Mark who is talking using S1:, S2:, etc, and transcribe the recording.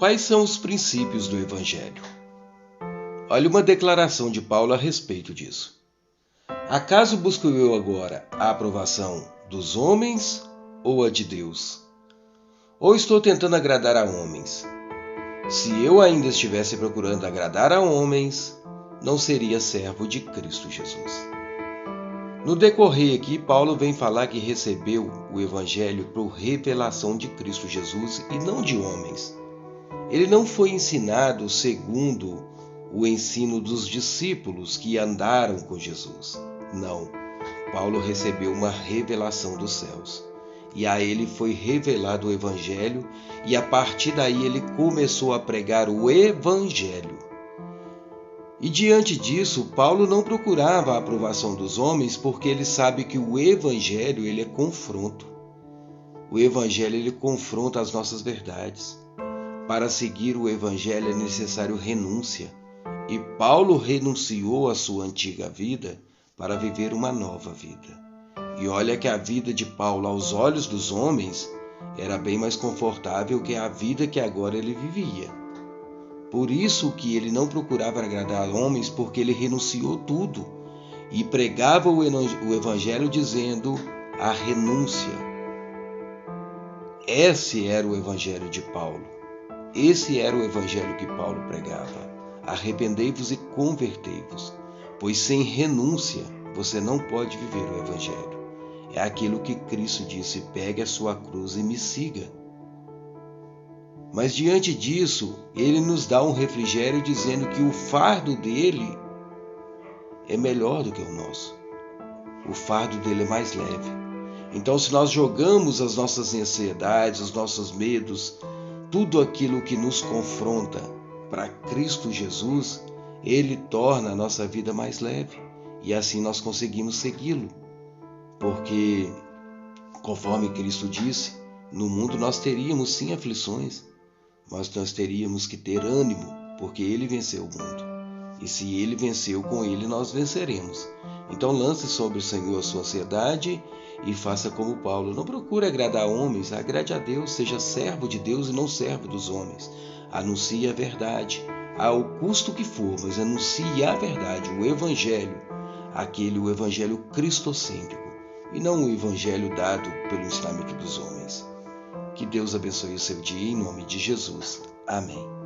S1: Quais são os princípios do Evangelho? Olha uma declaração de Paulo a respeito disso. Acaso busco eu agora a aprovação dos homens ou a de Deus? Ou estou tentando agradar a homens? Se eu ainda estivesse procurando agradar a homens, não seria servo de Cristo Jesus. No decorrer aqui, Paulo vem falar que recebeu o Evangelho por revelação de Cristo Jesus e não de homens. Ele não foi ensinado segundo o ensino dos discípulos que andaram com Jesus. Não. Paulo recebeu uma revelação dos céus. E a ele foi revelado o Evangelho, e a partir daí ele começou a pregar o Evangelho. E diante disso, Paulo não procurava a aprovação dos homens, porque ele sabe que o Evangelho ele é confronto. O Evangelho ele confronta as nossas verdades. Para seguir o Evangelho é necessário renúncia. E Paulo renunciou à sua antiga vida para viver uma nova vida. E olha que a vida de Paulo, aos olhos dos homens, era bem mais confortável que a vida que agora ele vivia. Por isso que ele não procurava agradar homens, porque ele renunciou tudo e pregava o Evangelho dizendo a renúncia. Esse era o Evangelho de Paulo. Esse era o Evangelho que Paulo pregava. Arrependei-vos e convertei-vos, pois sem renúncia você não pode viver o Evangelho. É aquilo que Cristo disse: pegue a sua cruz e me siga. Mas diante disso, ele nos dá um refrigério dizendo que o fardo dele é melhor do que o nosso. O fardo dele é mais leve. Então, se nós jogamos as nossas ansiedades, os nossos medos, tudo aquilo que nos confronta para Cristo Jesus, ele torna a nossa vida mais leve. E assim nós conseguimos segui-lo. Porque, conforme Cristo disse, no mundo nós teríamos sim aflições, mas nós teríamos que ter ânimo, porque ele venceu o mundo. E se ele venceu, com ele nós venceremos. Então lance sobre o Senhor a sua ansiedade e faça como Paulo. Não procure agradar homens, agrade a Deus, seja servo de Deus e não servo dos homens. Anuncie a verdade, ao custo que for, mas anuncie a verdade, o Evangelho, o Evangelho cristocêntrico, e não o Evangelho dado pelo ensinamento dos homens. Que Deus abençoe o seu dia em nome de Jesus. Amém.